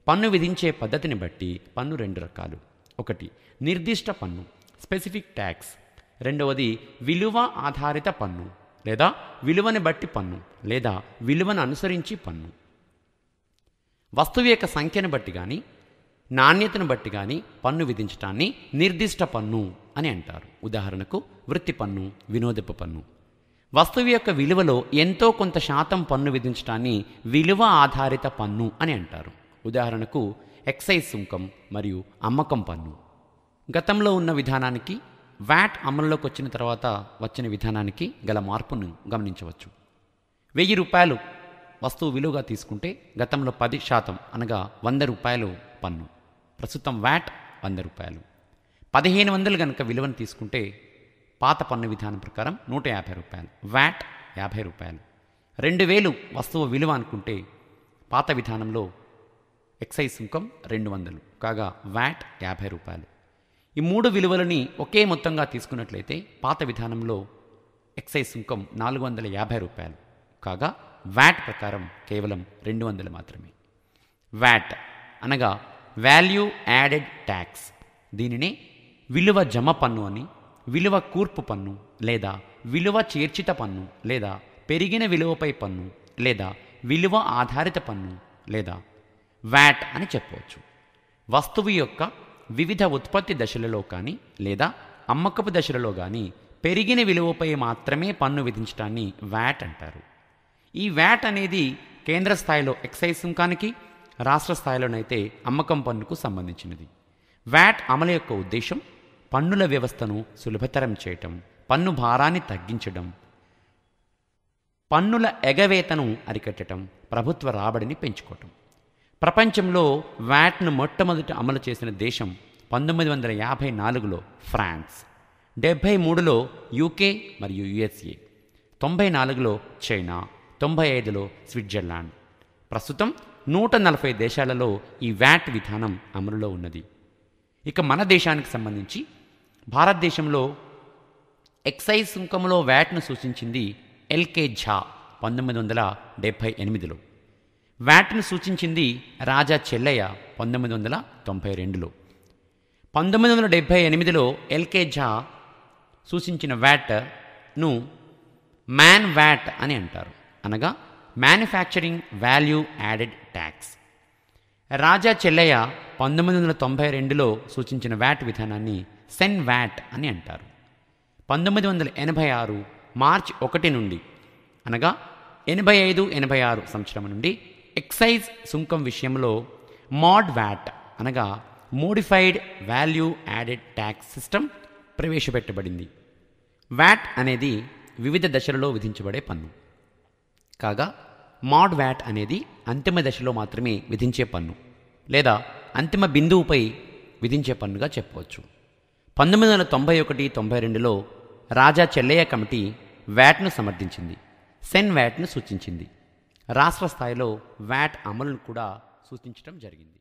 పన్ను విధించే పద్ధతిని బట్టి పన్ను రెండు రకాలు. ఒకటి నిర్దిష్ట పన్ను, స్పెసిఫిక్ ట్యాక్స్. రెండవది విలువ ఆధారిత పన్ను లేదా విలువని బట్టి పన్ను లేదా విలువను అనుసరించి పన్ను. వస్తువు యొక్క సంఖ్యను బట్టి కానీ నాణ్యతను బట్టి కానీ పన్ను విధించటాన్ని నిర్దిష్ట పన్ను అని అంటారు. ఉదాహరణకు వృత్తి పన్ను, వినోదపు పన్ను. వస్తువు యొక్క విలువలో ఎంతో కొంత శాతం పన్ను విధించటాన్ని విలువ ఆధారిత పన్ను అని అంటారు. ఉదాహరణకు ఎక్సైజ్ సుంకం మరియు అమ్మకం పన్ను. గతంలో ఉన్న విధానానికి వ్యాట్ అమల్లోకి వచ్చిన తర్వాత వచ్చిన విధానానికి గల మార్పును గమనించవచ్చు. 1000 రూపాయలు వస్తువు విలువగా తీసుకుంటే గతంలో 10% అనగా 100 రూపాయలు పన్ను. ప్రస్తుతం వ్యాట్ 100 రూపాయలు. 1500 గనక విలువను తీసుకుంటే పాత పన్ను విధానం ప్రకారం 150 రూపాయలు, వ్యాట్ 50 రూపాయలు. 2000 వస్తువు విలువ అనుకుంటే పాత విధానంలో ఎక్సైజ్ సుంకం 200 కాగా వ్యాట్ 50 రూపాయలు. ఈ మూడు విలువలని ఒకే మొత్తంగా తీసుకున్నట్లయితే పాత విధానంలో ఎక్సైజ్ సుంకం 450 రూపాయలు కాగా వ్యాట్ ప్రకారం కేవలం 200 మాత్రమే. వ్యాట్ అనగా వాల్యూ యాడెడ్ ట్యాక్స్. దీనినే విలువ జమ పన్ను అని, విలువ కూర్పు పన్ను లేదా విలువ చేర్చిత పన్ను లేదా పెరిగిన విలువపై పన్ను లేదా విలువ ఆధారిత పన్ను లేదా వ్యాట్ అని చెప్పవచ్చు. వస్తువు యొక్క వివిధ ఉత్పత్తి దశలలో కానీ లేదా అమ్మకపు దశలలో కానీ పెరిగిన విలువపై మాత్రమే పన్ను విధించడాన్ని వ్యాట్ అంటారు. ఈ వ్యాట్ అనేది కేంద్ర స్థాయిలో ఎక్సైజ్ సుంకానికి, రాష్ట్ర స్థాయిలోనైతే అమ్మకం పన్నుకు సంబంధించినది. వ్యాట్ అమలు యొక్క ఉద్దేశం పన్నుల వ్యవస్థను సులభతరం చేయటం, పన్ను భారాన్ని తగ్గించడం, పన్నుల ఎగవేతను అరికట్టడం, ప్రభుత్వ రాబడిని పెంచుకోవటం. ప్రపంచంలో వ్యాట్ను మొట్టమొదట అమలు చేసిన దేశం 1954లో ఫ్రాన్స్, 73లో యూకే మరియు యుఎస్ఏ, 94లో చైనా, 95లో స్విట్జర్లాండ్. ప్రస్తుతం 140 దేశాలలో ఈ వ్యాట్ విధానం అమలులో ఉన్నది. ఇక మన దేశానికి సంబంధించి భారతదేశంలో ఎక్సైజ్ సుంకంలో వ్యాట్ను సూచించింది ఎల్కే ఝా 1978లో. వ్యాట్ను సూచించింది రాజా చెల్లయ్య 1992లో. 1978లో ఎల్కే ఝా సూచించిన వ్యాట్ను మ్యాన్ వ్యాట్ అని అంటారు, అనగా మ్యానుఫ్యాక్చరింగ్ వాల్యూ యాడెడ్ ట్యాక్స్. రాజా చెల్లయ్య 1992లో సూచించిన వ్యాట్ విధానాన్ని సెన్ వ్యాట్ అని అంటారు. 1986 మార్చి 1 నుండి అనగా 85-86 సంవత్సరం నుండి ఎక్సైజ్ సుంకం విషయంలో మోడ్ వ్యాట్ అనగా modified value added tax system ప్రవేశపెట్టబడింది. వ్యాట్ అనేది వివిధ దశలలో విధించబడే పన్ను కాగా మోడ్ వ్యాట్ అనేది అంతిమ దశలో మాత్రమే విధించే పన్ను లేదా అంతిమ బిందువుపై విధించే పన్నుగా చెప్పవచ్చు. 1991-92లో రాజా చెల్లయ్య కమిటీ వ్యాట్ను సమర్థించింది, సెన్ వ్యాట్ను సూచించింది. రాష్ట్ర స్థాయిలో వ్యాట్ అమలును కూడా సూచించడం జరిగింది.